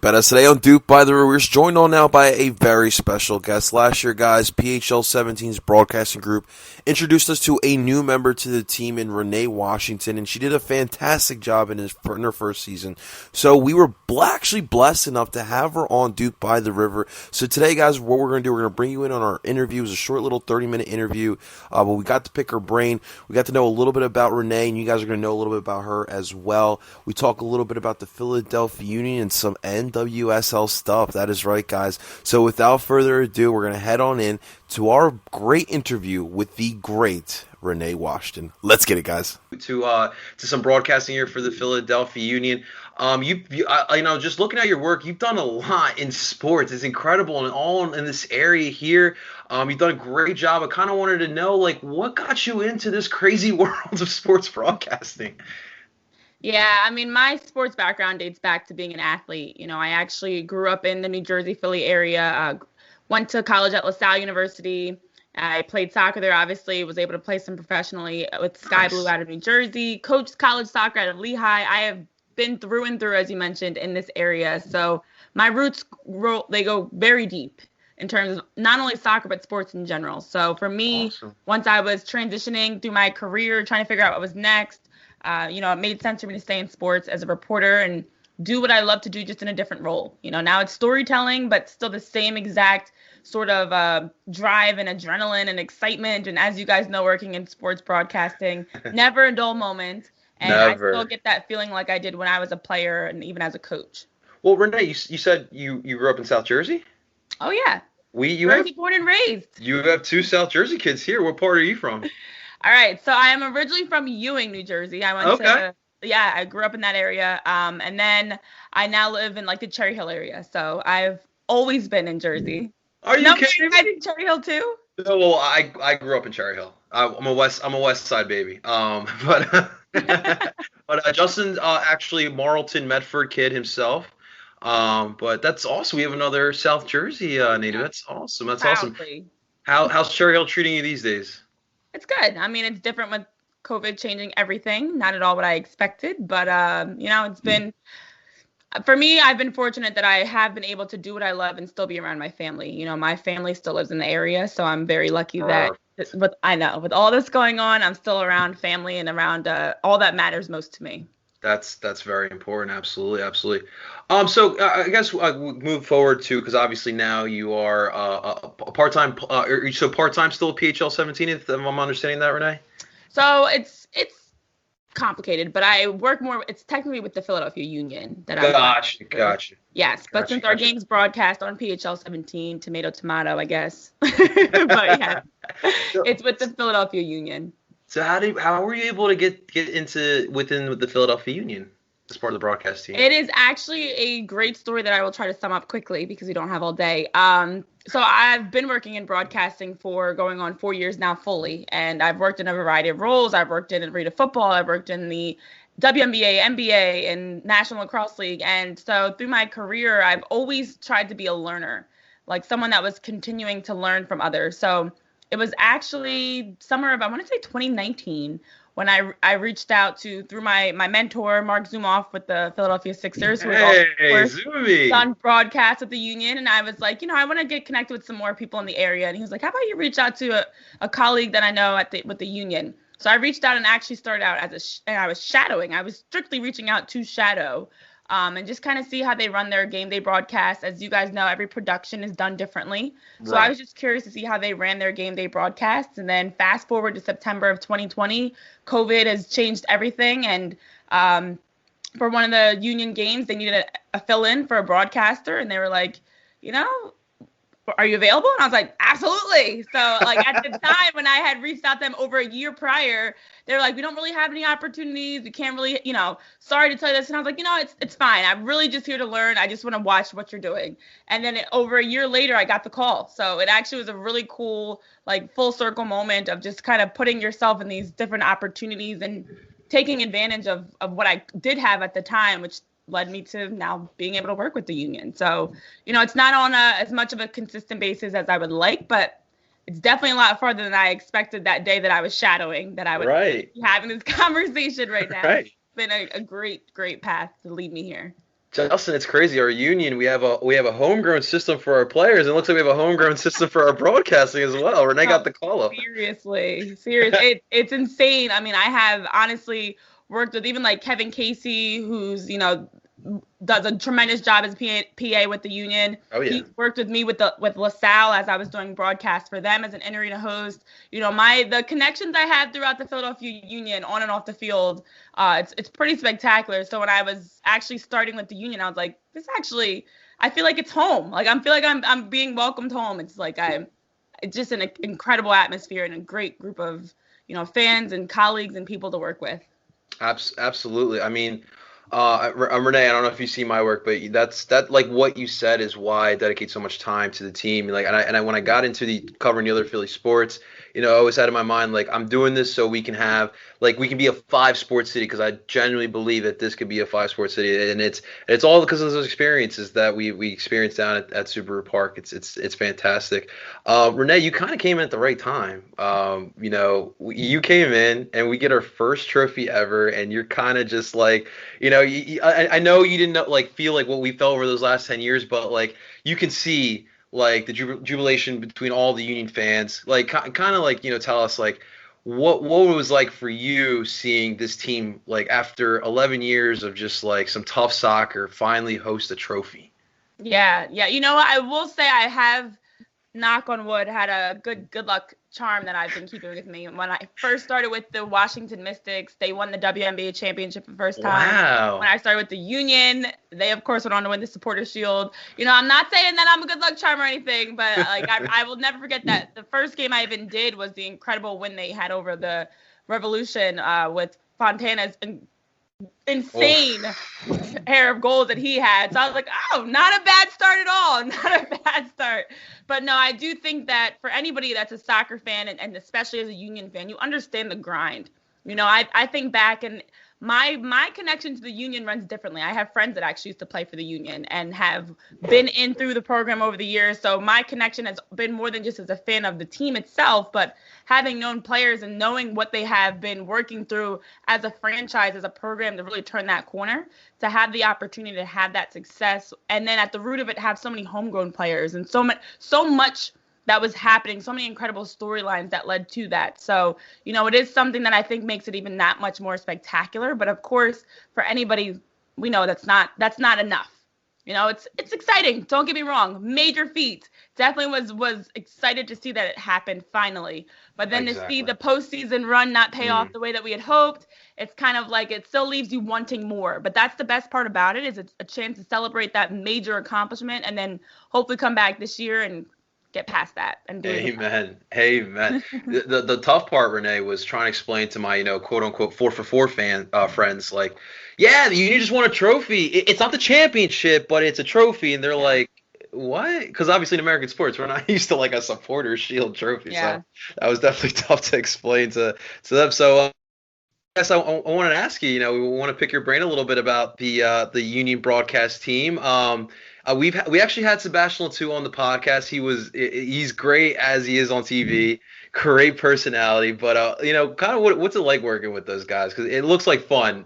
Better today on DOOP by the Brewers, joined on now by a very special guest. Last year, guys, PHL 17's broadcasting group introduced us to a new member to the team in Renee Washington, and she did a fantastic job in her first season. So we were actually blessed enough to have her on DOOP by the River. So today, guys, what we're going to do, we're going to bring you in on our interview. It was a short little 30-minute interview, but we got to pick her brain. We got to know a little bit about Renee, and you guys are going to know a little bit about her as well. We talk a little bit about the Philadelphia Union and some NWSL stuff. That is right, guys. So without further ado, we're going to head on in to our great interview with the great Renee Washington. Let's get it, guys. To some broadcasting here for the Philadelphia Union. Just looking at your work, you've done a lot in sports. It's incredible, and all in this area here. You've done a great job. I kind of wanted to know, what got you into this crazy world of sports broadcasting? Yeah, I mean, my sports background dates back to being an athlete. I actually grew up in the New Jersey, Philly area, went to college at LaSalle University. I played soccer there, obviously, was able to play some professionally with Sky Blue out of New Jersey, coached college soccer out of Lehigh. I have been through and through, as you mentioned, in this area. So my roots, they go very deep in terms of not only soccer, but sports in general. So for me, Once I was transitioning through my career, trying to figure out what was next, it made sense for me to stay in sports as a reporter and do what I love to do, just in a different role. Now it's storytelling, but still the same exact sort of drive and adrenaline and excitement. And as you guys know, working in sports broadcasting, never a dull moment. And never. I still get that feeling like I did when I was a player and even as a coach. Well, Renee, you said you grew up in South Jersey? Oh, yeah. Jersey born and raised. You have two South Jersey kids here. What part are you from? All right, so I am originally from Ewing, New Jersey. I grew up in that area, and then I now live in the Cherry Hill area. So I've always been in Jersey. Are you kidding me? You guys in Cherry Hill too? No, well, I grew up in Cherry Hill. I'm a West Side baby. But Justin actually Marlton Medford kid himself. But that's awesome. We have another South Jersey native. That's awesome. That's Proudly. awesome. How's Cherry Hill treating you these days? It's good. I mean, it's different with COVID changing everything. Not at all what I expected, but it's been, for me, I've been fortunate that I have been able to do what I love and still be around my family. My family still lives in the area, so I'm very lucky that with all this going on, I'm still around family and around all that matters most to me. That's very important. Absolutely. So I guess we'll move forward to, because obviously now you are a part-time. So part-time still at PHL 17, if I'm understanding that, Renee? So it's complicated, but I work more. It's technically with the Philadelphia Union that I. Gotcha. Yes, but since our game's broadcast on PHL 17, tomato, I guess. But yeah, it's with the Philadelphia Union. So how were you able to get into within the Philadelphia Union as part of the broadcast team? It is actually a great story that I will try to sum up quickly because we don't have all day. So I've been working in broadcasting for going on 4 years now fully, and I've worked in a variety of roles. I've worked in arena football. I've worked in the WNBA, NBA, and National Lacrosse League. And so through my career, I've always tried to be a learner, like someone that was continuing to learn from others. So it was actually summer of, I want to say 2019, when I reached out through my mentor, Mark Zumoff with the Philadelphia Sixers, who has done broadcasts at the Union. And I was like, I want to get connected with some more people in the area. And he was like, how about you reach out to a colleague that I know with the Union? So I reached out and actually started out and I was shadowing. I was strictly reaching out to shadow. And just kind of see how they run their game day broadcast. As you guys know, every production is done differently. So I was just curious to see how they ran their game day broadcasts. And then fast forward to September of 2020, COVID has changed everything. And for one of the Union games, they needed a fill-in for a broadcaster. And they were like, are you available? And I was like, absolutely. So at the time when I had reached out to them over a year prior, they were like, we don't really have any opportunities. We can't really, sorry to tell you this. And I was like, it's fine. I'm really just here to learn. I just want to watch what you're doing. And then over a year later, I got the call. So it actually was a really cool, full circle moment of just kind of putting yourself in these different opportunities and taking advantage of what I did have at the time, which led me to now being able to work with the Union. So, it's not on as much of a consistent basis as I would like, but it's definitely a lot farther than I expected that day that I was shadowing, that I would be having this conversation right now. Right. It's been a great, great path to lead me here. Justin, it's crazy. Our union, we have a homegrown system for our players, and it looks like we have a homegrown system for our broadcasting as well. Renee got the call up. Seriously. It's insane. I mean, I have honestly worked with even like Kevin Casey, who's does a tremendous job as PA with the union. Oh yeah. He worked with me with LaSalle as I was doing broadcasts for them as an in-arena host. The connections I had throughout the Philadelphia Union on and off the field, it's pretty spectacular. So when I was actually starting with the union, I was like, I feel like it's home. Like I feel like I'm being welcomed home. It's like it's just an incredible atmosphere and a great group of fans and colleagues and people to work with. Absolutely. I mean, Renee, I don't know if you see my work, but that like what you said is why I dedicate so much time to the team. Like, and when I got into covering the other Philly sports, I always had in my mind like I'm doing this so we can be a 5-sport city, because I genuinely believe that this could be a 5-sport city, and it's all because of those experiences that we experienced down at Subaru Park. It's fantastic. Renee, you kind of came in at the right time. You came in and we get our first trophy ever, and you're kind of just like, I know you didn't feel like what we felt over those last 10 years, but like you can see like the jubilation between all the Union fans. Like kind of like tell us like what it was like for you seeing this team like after 11 years of just like some tough soccer finally host a trophy. Yeah. I will say I have, knock on wood, had a good luck charm that I've been keeping with me. When I first started with the Washington Mystics, they won the WNBA championship for the first time. Wow. When I started with the Union, they of course went on to win the Supporters Shield. I'm not saying that I'm a good luck charm or anything, but like I will never forget that the first game I even did was the incredible win they had over the Revolution with Fontana's insane pair of goals that he had. So I was like, oh, not a bad start at all. Not a bad start. But no, I do think that for anybody that's a soccer fan, and especially as a Union fan, you understand the grind. I think back, and my connection to the Union runs differently. I have friends that actually used to play for the Union and have been in through the program over the years. So my connection has been more than just as a fan of the team itself, but having known players and knowing what they have been working through as a franchise, as a program to really turn that corner, to have the opportunity to have that success. And then at the root of it, have so many homegrown players and so much that was happening, so many incredible storylines that led to that. So, it is something that I think makes it even that much more spectacular. But of course, for anybody, we know that's not enough. It's exciting. Don't get me wrong. Major feat. Definitely was excited to see that it happened finally. But then to see the postseason run not pay off the way that we had hoped, it's kind of like it still leaves you wanting more. But that's the best part about it, is it's a chance to celebrate that major accomplishment and then hopefully come back this year and get past that and do it. Amen. The tough part, Renee, was trying to explain to my quote unquote 4for4 friends, like, yeah, the Union just won a trophy. It's not the championship, but it's a trophy, and they're like, what? Because obviously in American sports, we're not used to like a Supporters Shield trophy. So that was definitely tough to explain to them. So I guess I wanted to ask you, we want to pick your brain a little bit about the Union broadcast team. We actually had Sebastian Latou on the podcast. He's great as he is on TV, great personality, but kind of what's it like working with those guys? Because it looks like fun,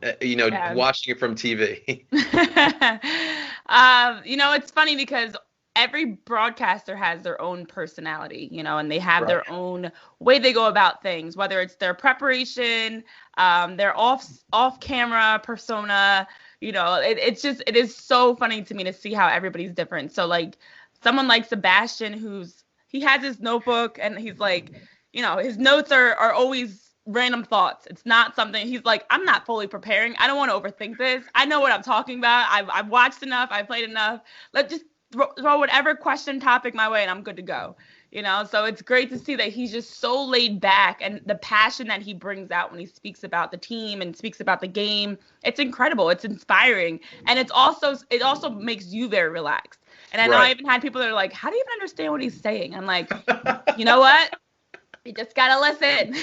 watching it from TV. It's funny because every broadcaster has their own personality, and they have their own way they go about things, whether it's their preparation, their off-camera persona. It is so funny to me to see how everybody's different. So like someone like Sebastian, he has his notebook and he's like, his notes are always random thoughts. It's not something he's like, I'm not fully preparing. I don't want to overthink this. I know what I'm talking about. I've watched enough. I've played enough. Let's just throw whatever question topic my way and I'm good to go. So it's great to see that he's just so laid back, and the passion that he brings out when he speaks about the team and speaks about the game. It's incredible. It's inspiring. And it also makes you very relaxed. And I know I even had people that are like, how do you even understand what he's saying? I'm like, you know what? You just got to listen.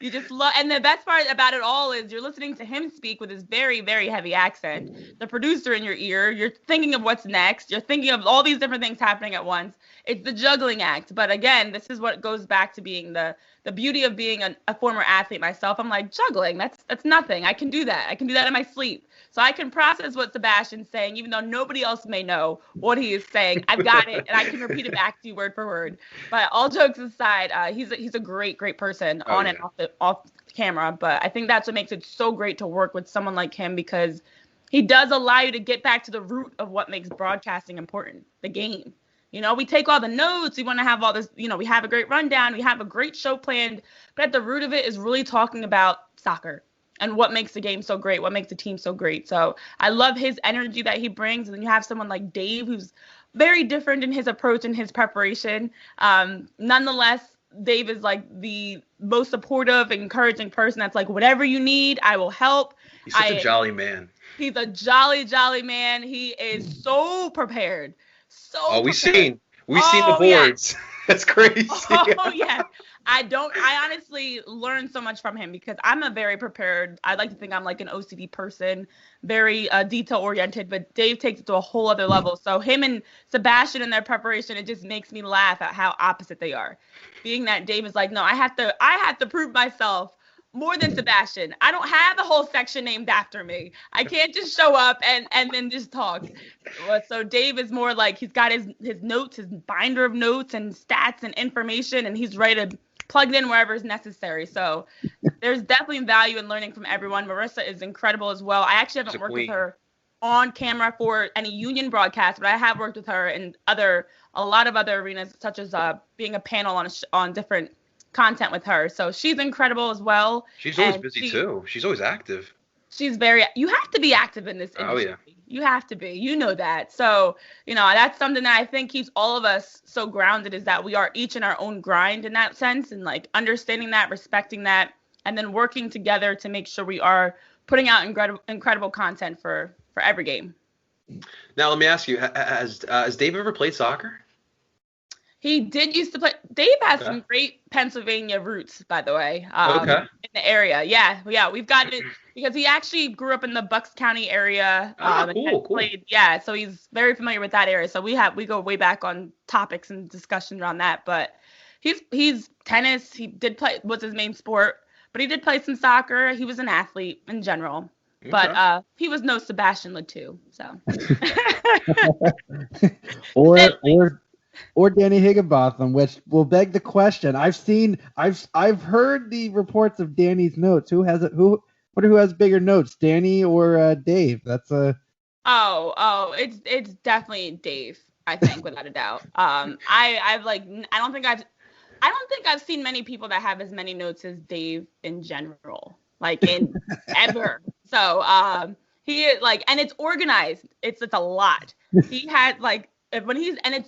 You just love, and the best part about it all is you're listening to him speak with his very, very heavy accent. The producer in your ear, you're thinking of what's next. You're thinking of all these different things happening at once. It's the juggling act. But again, this is what goes back to being the beauty of being a former athlete myself. I'm like, juggling, that's nothing. I can do that. I can do that in my sleep. So I can process what Sebastian's saying, even though nobody else may know what he is saying. I've got it, and I can repeat it back to you word for word. But all jokes aside, he's a great person on and off camera. But I think that's what makes it so great to work with someone like him, because he does allow you to get back to the root of what makes broadcasting important, the game. We take all the notes. We want to have all this, we have a great rundown. We have a great show planned. But at the root of it is really talking about soccer and what makes the game so great, what makes the team so great. So I love his energy that he brings. And then you have someone like Dave, who's very different in his approach and his preparation. Nonetheless, Dave is like the most supportive, encouraging person that's like, whatever you need, I will help. He's such a jolly man. He's a jolly man. He is so prepared. We've seen the boards. Yeah. That's crazy. Oh yeah. I honestly learned so much from him, because I'm a very prepared, I like to think I'm like an OCD person, very detail oriented, but Dave takes it to a whole other level. So him and Sebastian and their preparation, it just makes me laugh at how opposite they are. Being that Dave is like, no, I have to prove myself more than Sebastian. I don't have a whole section named after me. I can't just show up and then just talk. So Dave is more like, he's got his notes, his binder of notes and stats and information, and he's ready to plug it in wherever is necessary. So there's definitely value in learning from everyone. Marissa is incredible as well. I actually haven't worked with her on camera for any union broadcast, but I have worked with her in a lot of other arenas, such as being a panel on different content with her. So she's incredible as well. She's always busy too. She's always active. You have to be active in this industry. Oh, yeah. You have to be. You know that. So, that's something that I think keeps all of us so grounded, is that we are each in our own grind in that sense, and like understanding that, respecting that, and then working together to make sure we are putting out incredible content for every game. Now, let me ask you, has Dave ever played soccer? He did used to play. Dave has some great Pennsylvania roots, by the way, in the area. Yeah, we've gotten it because he actually grew up in the Bucks County area. Cool. Played, yeah, so he's very familiar with that area. So we go way back on topics and discussion around that. But he's tennis. He did play, was his main sport, but he did play some soccer. He was an athlete in general. Okay. But he was no Sebastian Letou, so. Or Danny Higginbotham, which will beg the question. I've heard the reports of Danny's notes. Who has bigger notes, Danny or Dave? That's a. It's definitely Dave, I think, without a doubt. I don't think I've seen many people that have as many notes as Dave in general, like in ever. So he is like, and it's organized. It's a lot. He had like when he's, and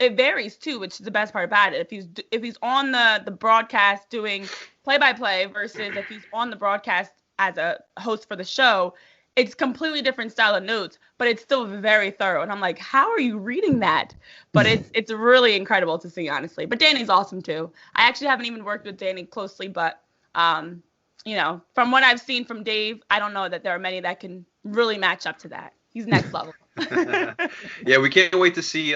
it varies too, which is the best part about it. If he's on the broadcast doing play-by-play versus if he's on the broadcast as a host for the show, it's completely different style of notes, but it's still very thorough. And I'm like, how are you reading that? But it's really incredible to see, honestly. But Danny's awesome too. I actually haven't even worked with Danny closely, but from what I've seen from Dave, I don't know that there are many that can really match up to that. He's next level. Yeah, we can't wait to see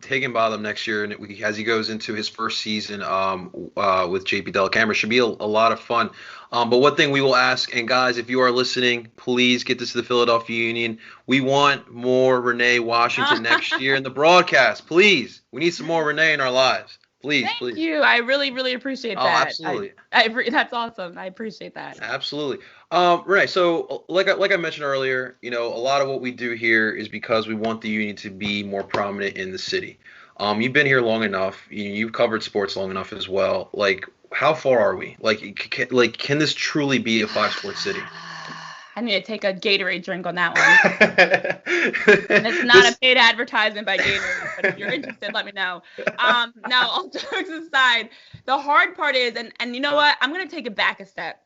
Higginbotham next year, and as he goes into his first season with JP Dellacamera. Should be a lot of fun. But one thing we will ask, and guys, if you are listening, please get this to the Philadelphia Union. We want more Renee Washington next year in the broadcast. Please, we need some more Renee in our lives. Please. Thank you. I really, really appreciate that. Oh, absolutely. That's awesome. I appreciate that. Absolutely. Renee, so like I mentioned earlier, a lot of what we do here is because we want the Union to be more prominent in the city. You've been here long enough. You've covered sports long enough as well. Like, how far are we? Can this truly be a 5-sport city? I need to take a Gatorade drink on that one. And it's not a paid advertisement by Gatorade, but if you're interested, let me know. Now, all jokes aside, the hard part is, and you know what? I'm going to take it back a step.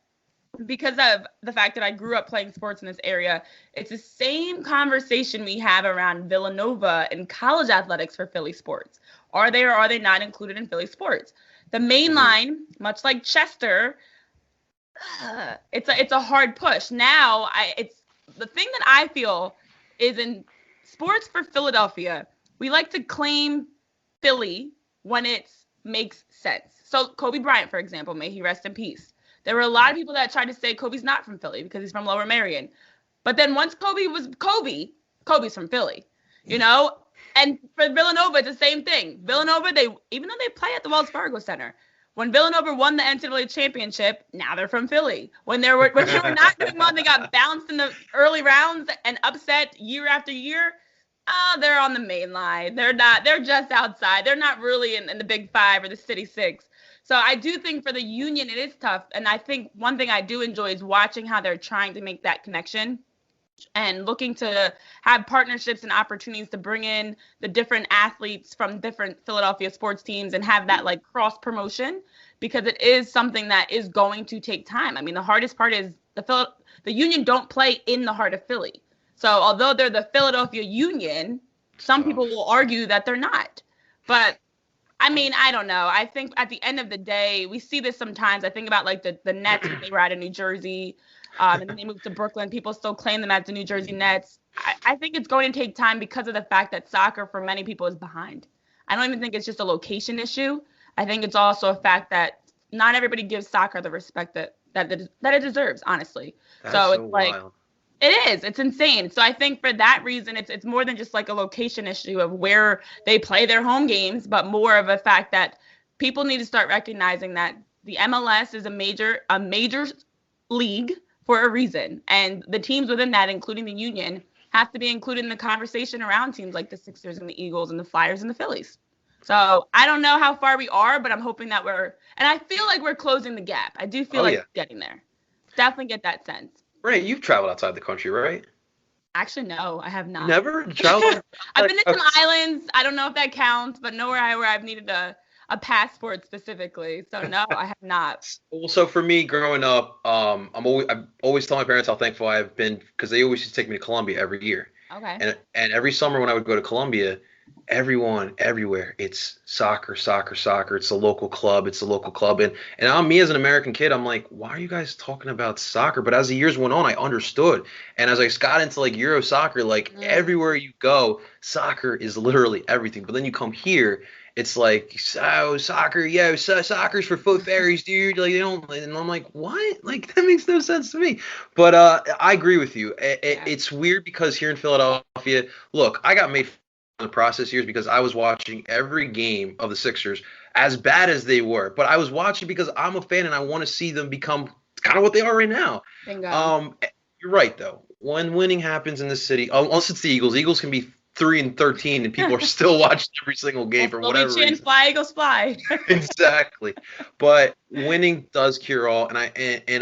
Because of the fact that I grew up playing sports in this area, it's the same conversation we have around Villanova and college athletics for Philly sports. Are they or are they not included in Philly sports? The main line, much like Chester, it's a hard push. Now, it's the thing that I feel is in sports for Philadelphia, we like to claim Philly when it makes sense. So Kobe Bryant, for example, may he rest in peace. There were a lot of people that tried to say Kobe's not from Philly because he's from Lower Merion. But then once Kobe was Kobe's from Philly, you know? And for Villanova, it's the same thing. Villanova, even though they play at the Wells Fargo Center, when Villanova won the NCAA championship, now they're from Philly. When they were not doing well, they got bounced in the early rounds and upset year after year. They're on the main line. They're just outside. They're not really in the Big Five or the City Six. So I do think for the Union, it is tough. And I think one thing I do enjoy is watching how they're trying to make that connection and looking to have partnerships and opportunities to bring in the different athletes from different Philadelphia sports teams and have that like cross promotion, because it is something that is going to take time. I mean, the hardest part is the Union don't play in the heart of Philly. So although they're the Philadelphia Union, some people will argue that they're not. But I mean, I don't know. I think at the end of the day, we see this sometimes. I think about like the Nets when they were out of New Jersey. And then they moved to Brooklyn. People still claim them as the New Jersey Nets. I think it's going to take time because of the fact that soccer for many people is behind. I don't even think it's just a location issue. I think it's also a fact that not everybody gives soccer the respect that it deserves, honestly. So it's like wild. It is. It's insane. So I think for that reason, it's more than just like a location issue of where they play their home games, but more of a fact that people need to start recognizing that the MLS is a major league for a reason. And the teams within that, including the Union, have to be included in the conversation around teams like the Sixers and the Eagles and the Flyers and the Phillies. So I don't know how far we are, but I'm hoping that and I feel like we're closing the gap. I do feel like we're getting there. Definitely get that sense. Renee, you've traveled outside the country, right? Actually, no, I have not. Never traveled? I've been to some islands. I don't know if that counts, but nowhere where I've needed a passport specifically. So no, I have not. Well, so for me growing up, I always tell my parents how thankful I've been, because they always used to take me to Colombia every year. Okay. And every summer when I would go to Colombia, everyone everywhere, it's soccer. It's the local club. And I'm me as an American kid, I'm like, why are you guys talking about soccer? But as the years went on, I understood. And as I got into like Euro soccer, like everywhere you go, soccer is literally everything. But then you come here, it's like, soccer's for foot fairies, dude. Like, they don't, and I'm like, what? Like, that makes no sense to me. But I agree with you. It's weird because here in Philadelphia, look, I got made fun of in the process years because I was watching every game of the Sixers, as bad as they were. But I was watching because I'm a fan and I want to see them become kind of what they are right now. Bingo. You're right, though. When winning happens in this city, unless it's the Eagles can be 3-13 and people are still watching every single game for whatever reason. Fly, Eagles fly. Exactly. But winning does cure all, and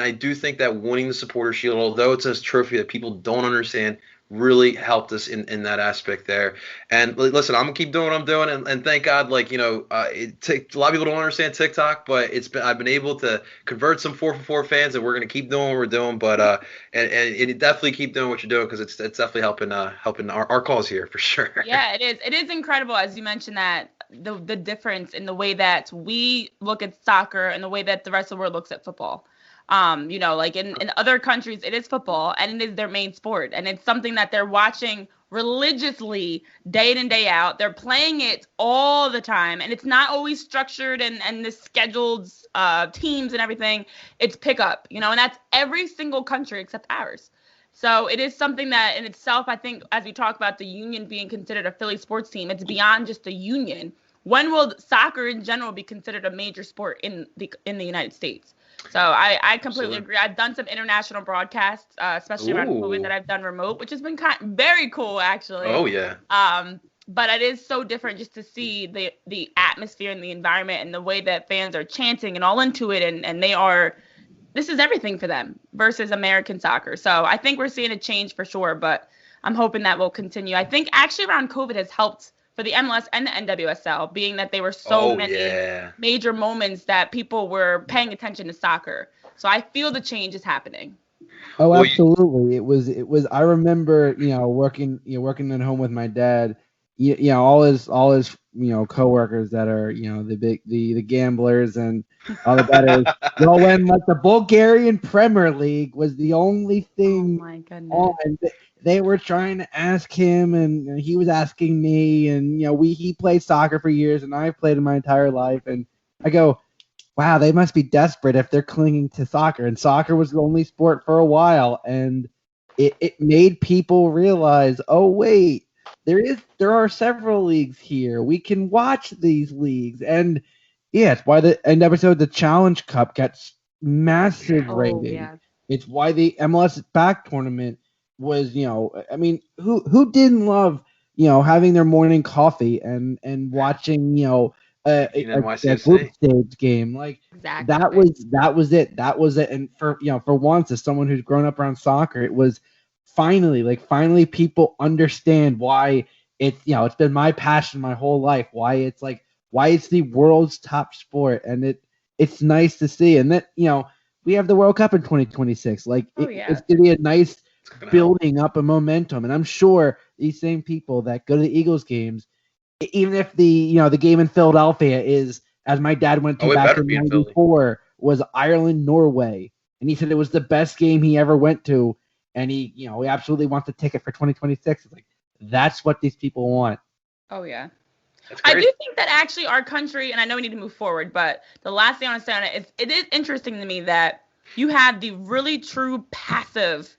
I do think that winning the Supporter Shield, although it's a trophy that people don't understand, really helped us in that aspect there. And listen, I'm gonna keep doing what I'm doing, and thank God, like, a lot of people don't understand TikTok, but I've been able to convert some 4for4 fans, and we're gonna keep doing what we're doing. But and definitely keep doing what you're doing, because it's definitely helping our cause here for sure. Yeah, it is. It is incredible, as you mentioned, that the difference in the way that we look at soccer and the way that the rest of the world looks at football. Like in other countries, it is football and it is their main sport. And it's something that they're watching religiously day in and day out. They're playing it all the time. And it's not always structured and the scheduled teams and everything. It's pickup, and that's every single country except ours. So it is something that in itself, I think, as we talk about the Union being considered a Philly sports team, it's beyond just the Union. When will soccer in general be considered a major sport in the United States? So I completely agree. I've done some international broadcasts, especially around COVID, that I've done remote, which has been very cool, actually. Oh, yeah. But it is so different just to see the atmosphere and the environment and the way that fans are chanting and all into it. And this is everything for them versus American soccer. So I think we're seeing a change for sure, but I'm hoping that will continue. I think actually around COVID has helped for the MLS and the NWSL, being that they were so many major moments that people were paying attention to soccer. So I feel the change is happening. Oh, absolutely. It was. I remember, working at home with my dad. All his coworkers that are, the gamblers and all the bettors. When like the Bulgarian Premier League was the only thing on. They were trying to ask him, and he was asking me, and he played soccer for years, and I've played it my entire life, and I go, wow, they must be desperate if they're clinging to soccer, and soccer was the only sport for a while, and it made people realize, oh wait, there are several leagues here. We can watch these leagues, and yeah, it's why the end episode the Challenge Cup gets massive Oh rating. yeah. It's why the MLS back tournament was, I mean, who didn't love, having their morning coffee and watching, a group NYCFC. stage game. Like Exactly. that was it. And for once, as someone who's grown up around soccer, it was finally people understand why it's been my passion my whole life, why it's the world's top sport, and it's nice to see. And that we have the World Cup in 2026. Like Oh yeah. it's gonna be a nice It's gonna help. building up a momentum, and I'm sure these same people that go to the Eagles games, even if the game in Philadelphia is, as my dad went to Oh, it back better in be in Philly. '94, was Ireland Norway, and he said it was the best game he ever went to, and he absolutely wants a ticket for 2026. It's like that's what these people want. Oh yeah. That's I great. do think that actually our country, and I know we need to move forward, but the last thing I want to say on it is it is interesting to me that you have the really true passive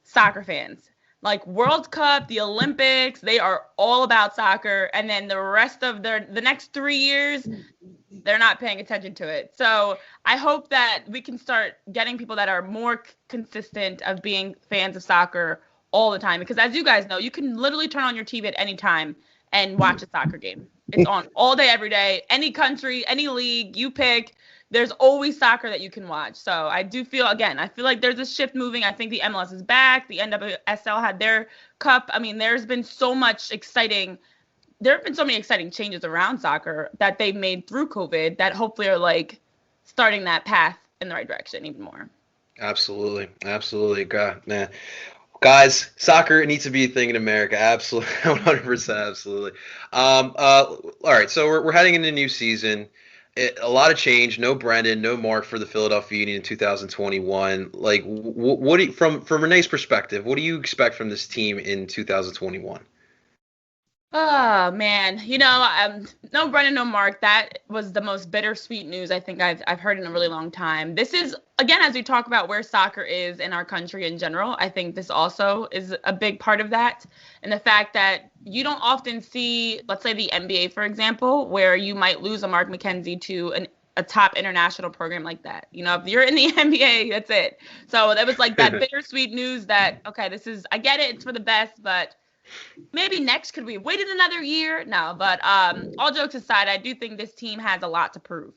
soccer fans. Like World Cup, the Olympics, they are all about soccer, and then the rest of the next 3 years, they're not paying attention to it. So I hope that we can start getting people that are more consistent of being fans of soccer all the time. Because as you guys know, you can literally turn on your TV at any time and watch a soccer game. It's on all day, every day. Any country, any league you pick, there's always soccer that you can watch. So I do feel, again, I feel like there's a shift moving. I think the MLS is back. The NWSL had their cup. I mean, there have been so many exciting changes around soccer that they've made through COVID that hopefully are like starting that path in the right direction even more. Absolutely. God, man. Guys, soccer needs to be a thing in America. Absolutely, 100%, absolutely. All right, so we're heading into a new season. A lot of change. No Brendan, no Mark for the Philadelphia Union in 2021. Like, what do you, from Renee's perspective, what do you expect from this team in 2021? Oh man, no Brendan, no Mark. That was the most bittersweet news I think I've heard in a really long time. This is, again, as we talk about where soccer is in our country in general, I think this also is a big part of that, and the fact that you don't often see, let's say the NBA, for example, where you might lose a Mark McKenzie to a top international program like that. If you're in the NBA, that's it. So that was like that bittersweet news that, okay, I get it, it's for the best, but maybe next, could we have waited another year? No, but all jokes aside, I do think this team has a lot to prove.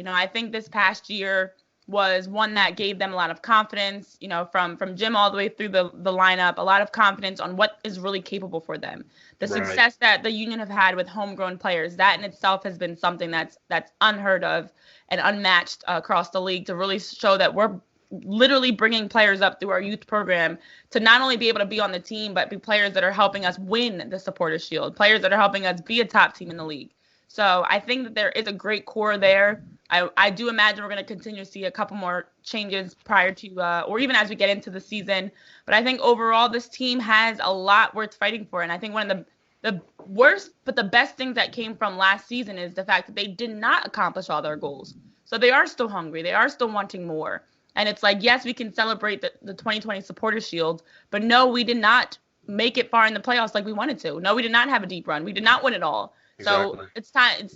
I think this past year was one that gave them a lot of confidence, from Jim all the way through the lineup, a lot of confidence on what is really capable for them. The success that the Union have had with homegrown players, that in itself has been something that's unheard of and unmatched across the league, to really show that we're literally bringing players up through our youth program to not only be able to be on the team, but be players that are helping us win the Supporters Shield, players that are helping us be a top team in the league. So I think that there is a great core there. I do imagine we're going to continue to see a couple more changes prior to, or even as we get into the season. But I think overall this team has a lot worth fighting for. And I think one of the worst but the best things that came from last season is the fact that they did not accomplish all their goals. So they are still hungry. They are still wanting more. And it's like, yes, we can celebrate the 2020 Supporters Shield, but no, we did not make it far in the playoffs like we wanted to. No, we did not have a deep run. We did not win it all. Exactly. So it's time.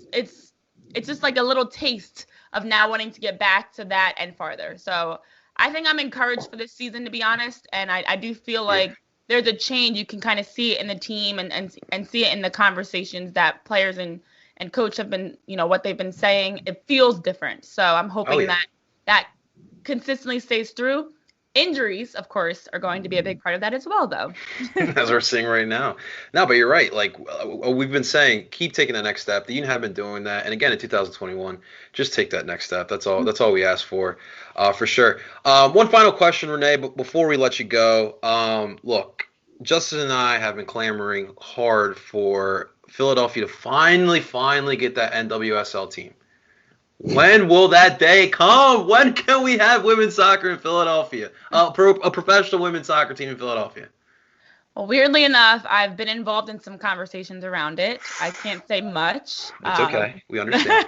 It's just like a little taste of now wanting to get back to that and farther. So I think I'm encouraged for this season, to be honest. And I do feel like there's a change. You can kind of see it in the team and see it in the conversations that players and coach have been, what they've been saying. It feels different. So I'm hoping that consistently stays through. Injuries, of course, are going to be a big part of that as well, though. As we're seeing right now. No, but you're right. Like we've been saying, keep taking the next step. The Union have been doing that, and again in 2021, just take that next step. That's all. That's all we ask for sure. One final question, Renee, but before we let you go, look, Justin and I have been clamoring hard for Philadelphia to finally get that NWSL team. When will that day come? When can we have women's soccer in Philadelphia? A professional women's soccer team in Philadelphia? Well, weirdly enough, I've been involved in some conversations around it. I can't say much. It's okay. We understand.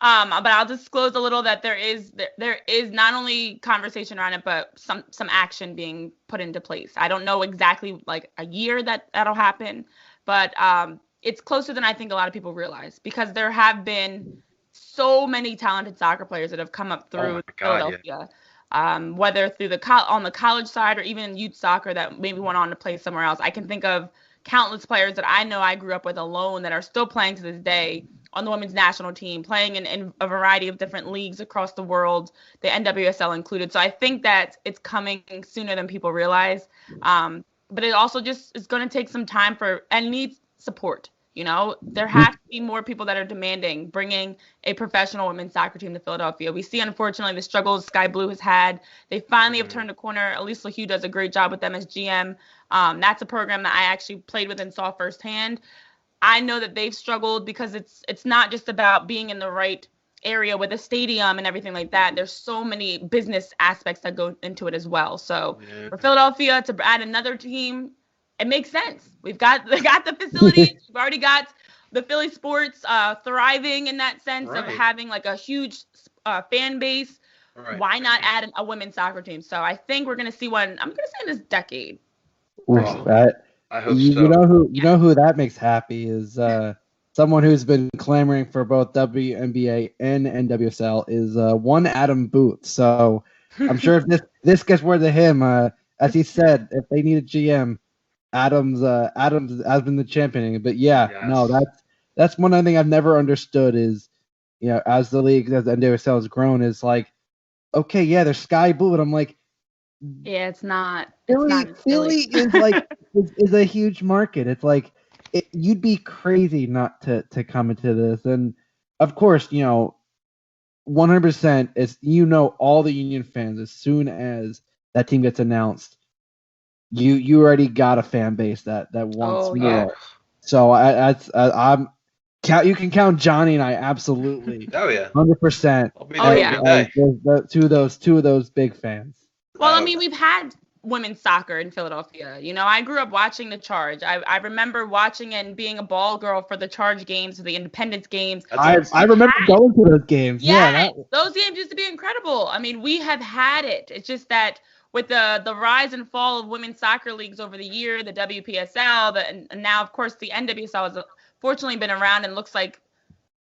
But I'll disclose a little that there is not only conversation around it, but some action being put into place. I don't know exactly like a year that'll happen, but it's closer than I think a lot of people realize, because there have been so many talented soccer players that have come up through Philadelphia. Yeah. Whether through on the college side or even youth soccer that maybe went on to play somewhere else. I can think of countless players that I know I grew up with alone that are still playing to this day on the women's national team, playing in a variety of different leagues across the world, the NWSL included. So I think that it's coming sooner than people realize. But it also just is going to take some time and needs support. You know, there have to be more people that are demanding bringing a professional women's soccer team to Philadelphia. We see, unfortunately, the struggles Sky Blue has had. They finally have turned a corner. Elise LaHue does a great job with them as GM. That's a program that I actually played with and saw firsthand. I know that they've struggled because it's not just about being in the right area with a stadium and everything like that. There's so many business aspects that go into it as well. So for Philadelphia to add another team, it makes sense. They got the facilities. We've already got the Philly sports thriving in that sense of having like a huge fan base. Right. Why not add a women's soccer team? So I think we're going to see one, I'm going to say in this decade. I hope so. You know who that makes happy is someone who's been clamoring for both WNBA and NWSL is one Adam Booth. So I'm sure if this gets word to him, as he said, if they need a GM, Adams has been the champion. But that's one thing I've never understood is, you know, as the league, as the NWSL has grown, is like, okay, yeah, there's Sky Blue, and I'm like, yeah, it's not. Philly is like is a huge market. It's like you'd be crazy not to come into this, and of course, you know, 100% is, you know, all the Union fans, as soon as that team gets announced, you already got a fan base that wants more. Yeah. So you can count Johnny and I absolutely. Oh yeah, 100%. Two of those big fans. Well, I mean, we've had women's soccer in Philadelphia. You know, I grew up watching the Charge. I remember watching and being a ball girl for the Charge games, the Independence games. I remember going to those games. Yeah, those games used to be incredible. I mean, we have had it. It's just that with the rise and fall of women's soccer leagues over the year, the WPSL, and now, of course, the NWSL has fortunately been around and looks like,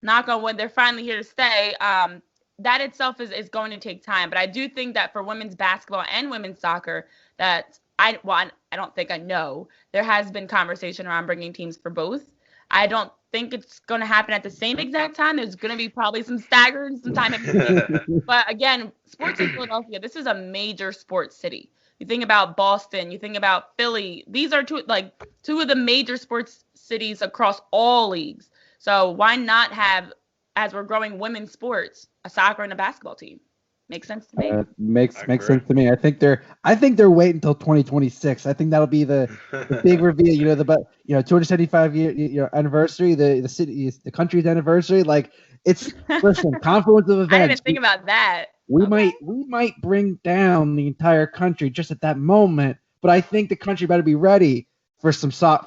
knock on wood, they're finally here to stay. That itself is going to take time. But I do think that for women's basketball and women's soccer, that I don't think I know, there has been conversation around bringing teams for both. I don't think it's going to happen at the same exact time. There's going to be probably some staggered, some time in between. But again, sports in Philadelphia, this is a major sports city. You think about Boston, you think about Philly. These are two of the major sports cities across all leagues. So why not have, as we're growing women's sports, a soccer and a basketball team? Makes sense to me. Makes sense to me. I think they're waiting until 2026. I think that'll be the big reveal. You know, 275 year anniversary, the country's anniversary. Like, it's confluence of events. I didn't think about that. We might bring down the entire country just at that moment, but I think the country better be ready for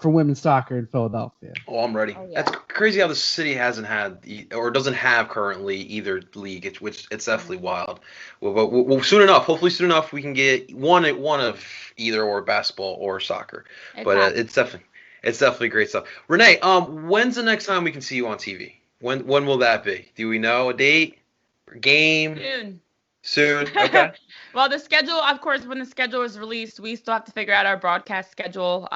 women's soccer in Philadelphia. Oh, I'm ready. Oh, yeah. That's crazy how the city hasn't had or doesn't have currently either league, which it's definitely wild. Well, soon enough, hopefully soon enough, we can get one of either, or basketball or soccer. But it's definitely great stuff. Renee, when's the next time we can see you on TV? When will that be? Do we know a date? Game? Soon. Okay. Well, the schedule, of course, when the schedule is released, we still have to figure out our broadcast schedule.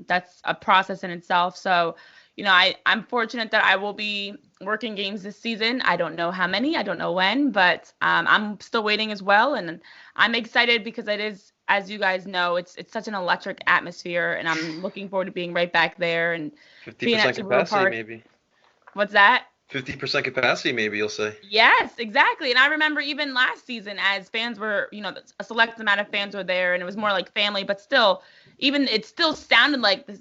That's a process in itself. So, you know, I'm fortunate that I will be working games this season. I don't know how many, I don't know when, but I'm still waiting as well. And I'm excited because it is, as you guys know, it's such an electric atmosphere, and I'm looking forward to being right back there and 50% capacity, maybe. What's that? 50% capacity, maybe you'll say. Yes, exactly. And I remember even last season, as fans were, you know, a select amount of fans were there, and it was more like family, but still, even it still sounded like this,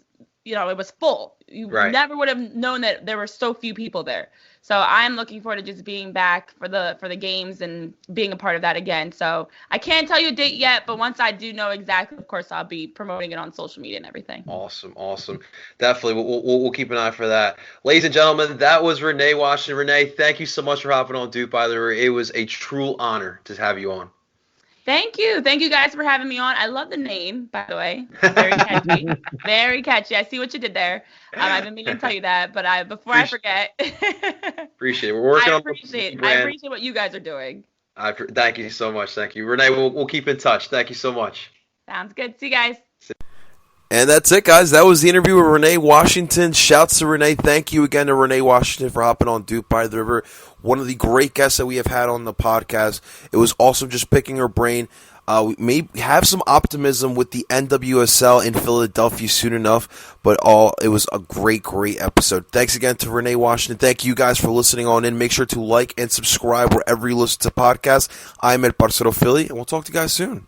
it was full. You never would have known that there were so few people there. So I'm looking forward to just being back for the games and being a part of that again. So I can't tell you a date yet, but once I do know exactly, of course, I'll be promoting it on social media and everything. Awesome. Definitely, we'll keep an eye for that. Ladies and gentlemen, that was Renee Washington. Renee, thank you so much for hopping on DOOP. By the way, it was a true honor to have you on. Thank you guys for having me on. I love the name, by the way. Very catchy. Very catchy. I see what you did there. I've been meaning to tell you that, but before I forget. Appreciate it. We're working on. I appreciate what you guys are doing. Thank you so much. Thank you, Renee. We'll keep in touch. Thank you so much. Sounds good. See you guys. And that's it, guys. That was the interview with Renee Washington. Shouts to Renee. Thank you again to Renee Washington for hopping on DOOP by the River. One of the great guests that we have had on the podcast. It was awesome just picking her brain. We may have some optimism with the NWSL in Philadelphia soon enough, but it was a great episode. Thanks again to Renee Washington. Thank you guys for listening on in. Make sure to like and subscribe wherever you listen to podcasts. I'm at Parcero Philly, and we'll talk to you guys soon.